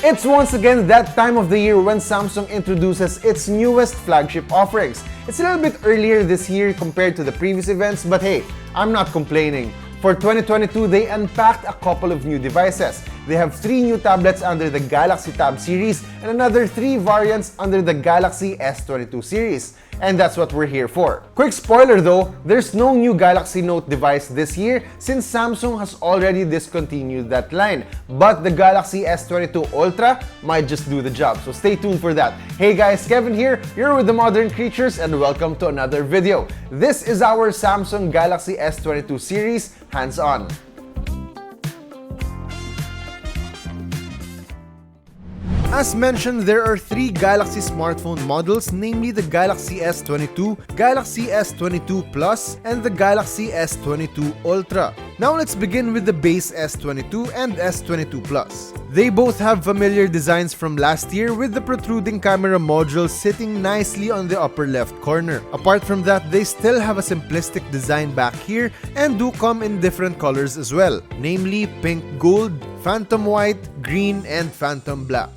It's once again that time of the year when Samsung introduces its newest flagship offerings. It's a little bit earlier this year compared to the previous events, but hey, I'm not complaining. For 2022, they unpacked a couple of new devices. They have 3 new tablets under the Galaxy Tab series and another 3 variants under the Galaxy S22 series. And that's what we're here for. Quick spoiler though, there's no new Galaxy Note device this year since Samsung has already discontinued that line. But the Galaxy S22 Ultra might just do the job, so stay tuned for that. Hey guys, Kevin here, you're with the Modern Creatures and welcome to another video. This is our Samsung Galaxy S22 series, hands-on. As mentioned, there are 3 Galaxy smartphone models, namely the Galaxy S22, Galaxy S22 Plus, and the Galaxy S22 Ultra. Now let's begin with the base S22 and S22 Plus. They both have familiar designs from last year with the protruding camera module sitting nicely on the upper left corner. Apart from that, they still have a simplistic design back here and do come in different colors as well, namely pink gold, phantom white, green, and phantom black.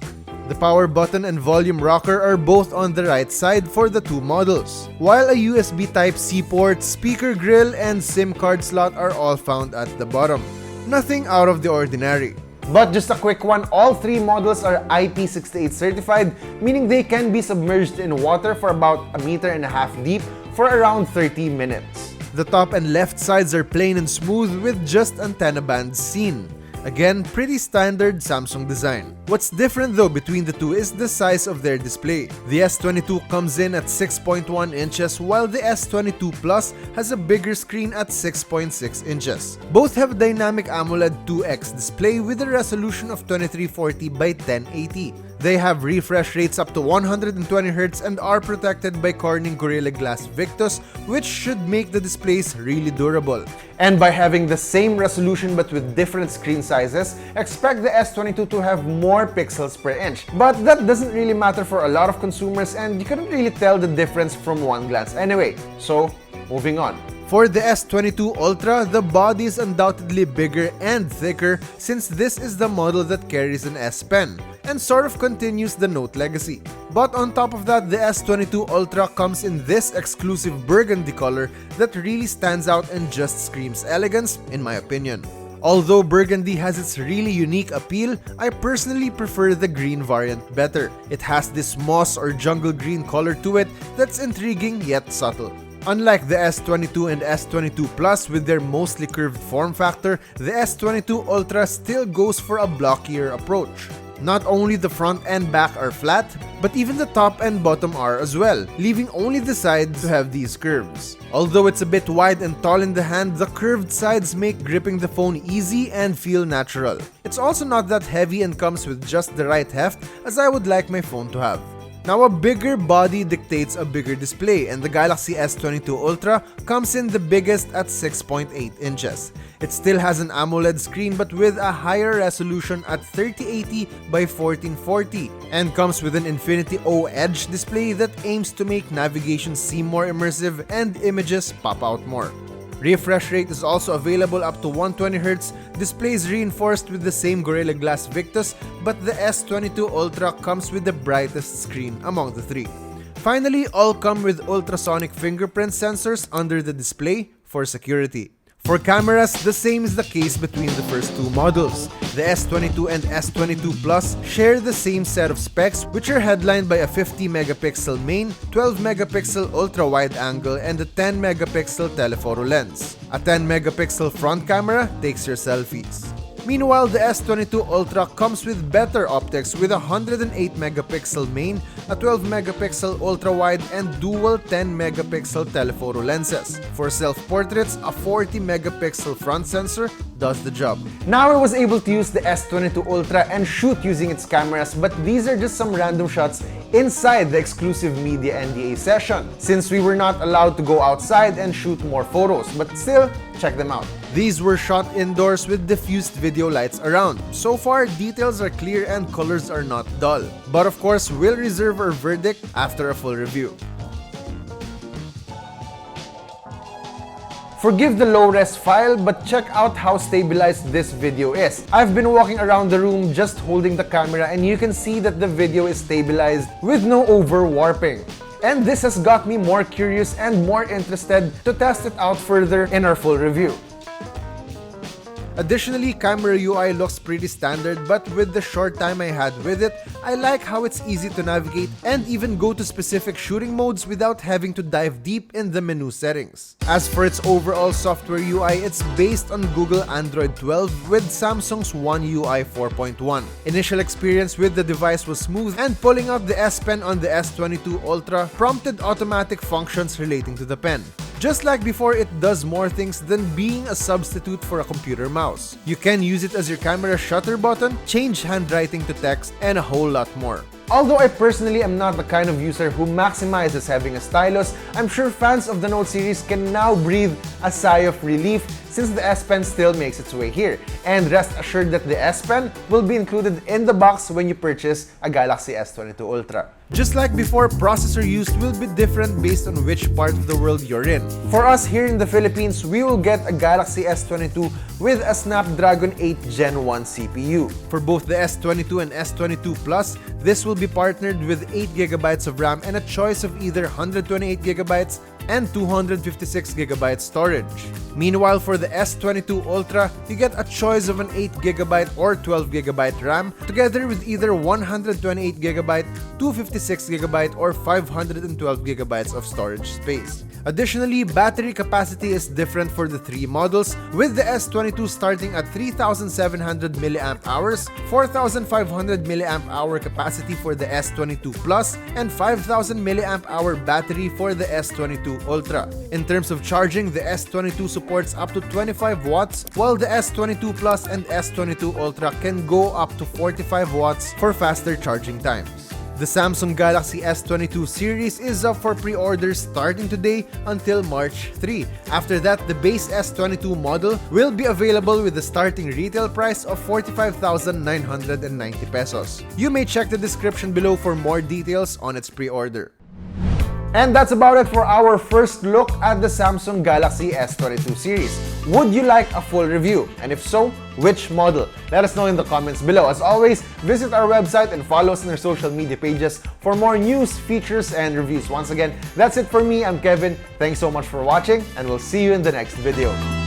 The power button and volume rocker are both on the right side for the 2 models, while a USB Type-C port, speaker grill, and SIM card slot are all found at the bottom. Nothing out of the ordinary. But just a quick one, all 3 models are IP68 certified, meaning they can be submerged in water for about 1.5 meters deep for around 30 minutes. The top and left sides are plain and smooth with just antenna bands seen. Again, pretty standard Samsung design. What's different though between the 2 is the size of their display. The S22 comes in at 6.1 inches while the S22 Plus has a bigger screen at 6.6 inches. Both have dynamic AMOLED 2X display with a resolution of 2340 by 1080. They have refresh rates up to 120Hz and are protected by Corning Gorilla Glass Victus, which should make the displays really durable. And by having the same resolution but with different screen sizes, expect the S22 to have more pixels per inch. But that doesn't really matter for a lot of consumers and you couldn't really tell the difference from one glance anyway. So, moving on. For the S22 Ultra, the body is undoubtedly bigger and thicker since this is the model that carries an S Pen and sort of continues the Note legacy. But on top of that, the S22 Ultra comes in this exclusive burgundy color that really stands out and just screams elegance, in my opinion. Although burgundy has its really unique appeal, I personally prefer the green variant better. It has this moss or jungle green color to it that's intriguing yet subtle. Unlike the S22 and S22 Plus with their mostly curved form factor, the S22 Ultra still goes for a blockier approach. Not only the front and back are flat, but even the top and bottom are as well, leaving only the sides to have these curves. Although it's a bit wide and tall in the hand, the curved sides make gripping the phone easy and feel natural. It's also not that heavy and comes with just the right heft as I would like my phone to have. Now, a bigger body dictates a bigger display, and the Galaxy S22 Ultra comes in the biggest at 6.8 inches. It still has an AMOLED screen but with a higher resolution at 3080 by 1440 and comes with an Infinity O Edge display that aims to make navigation seem more immersive and images pop out more. Refresh rate is also available up to 120Hz, displays reinforced with the same Gorilla Glass Victus, but the S22 Ultra comes with the brightest screen among the 3. Finally, all come with ultrasonic fingerprint sensors under the display for security. For cameras, the same is the case between the first 2 models. The S22 and S22 Plus share the same set of specs, which are headlined by a 50-megapixel main, 12-megapixel ultra-wide angle, and a 10-megapixel telephoto lens. A 10-megapixel front camera takes your selfies. Meanwhile, the S22 Ultra comes with better optics with a 108-megapixel main, a 12-megapixel ultra-wide, and dual 10-megapixel telephoto lenses. For self-portraits, a 40-megapixel front sensor does the job. Now I was able to use the S22 Ultra and shoot using its cameras, but these are just some random shots inside the exclusive media NDA session, since we were not allowed to go outside and shoot more photos, but still, check them out. These were shot indoors with diffused video lights around. So far, details are clear and colors are not dull. But of course, we'll reserve our verdict after a full review. Forgive the low-res file, but check out how stabilized this video is. I've been walking around the room just holding the camera and you can see that the video is stabilized with no over-warping. And this has got me more curious and more interested to test it out further in our full review. Additionally, camera UI looks pretty standard, but with the short time I had with it, I like how it's easy to navigate and even go to specific shooting modes without having to dive deep in the menu settings. As for its overall software UI, it's based on Google Android 12 with Samsung's One UI 4.1. Initial experience with the device was smooth, and pulling out the S Pen on the S22 Ultra prompted automatic functions relating to the pen. Just like before, it does more things than being a substitute for a computer mouse. You can use it as your camera shutter button, change handwriting to text, and a whole lot more. Although I personally am not the kind of user who maximizes having a stylus, I'm sure fans of the Note series can now breathe a sigh of relief since the S Pen still makes its way here. And rest assured that the S Pen will be included in the box when you purchase a Galaxy S22 Ultra. Just like before, processor used will be different based on which part of the world you're in. For us here in the Philippines, we will get a Galaxy S22 with a Snapdragon 8 Gen 1 CPU. For both the S22 and S22 Plus, this will be partnered with 8GB of RAM and a choice of either 128GB and 256GB storage. Meanwhile, for the S22 Ultra, you get a choice of an 8GB or 12GB RAM together with either 128GB, 256GB or 512GB of storage space. Additionally, battery capacity is different for the three models, with the S22 starting at 3,700 mAh, 4,500 mAh capacity for the S22 Plus, and 5,000 mAh battery for the S22 Ultra. In terms of charging, the S22 supports up to 25 watts, while the S22 Plus and S22 Ultra can go up to 45 watts for faster charging times. The Samsung Galaxy S22 series is up for pre-orders starting today until March 3. After that, the base S22 model will be available with a starting retail price of 45,990 pesos. You may check the description below for more details on its pre-order. And that's about it for our first look at the Samsung Galaxy S22 series. Would you like a full review? And if so, which model? Let us know in the comments below. As always, visit our website and follow us on our social media pages for more news, features, and reviews. Once again, that's it for me. I'm Kevin. Thanks so much for watching, and we'll see you in the next video.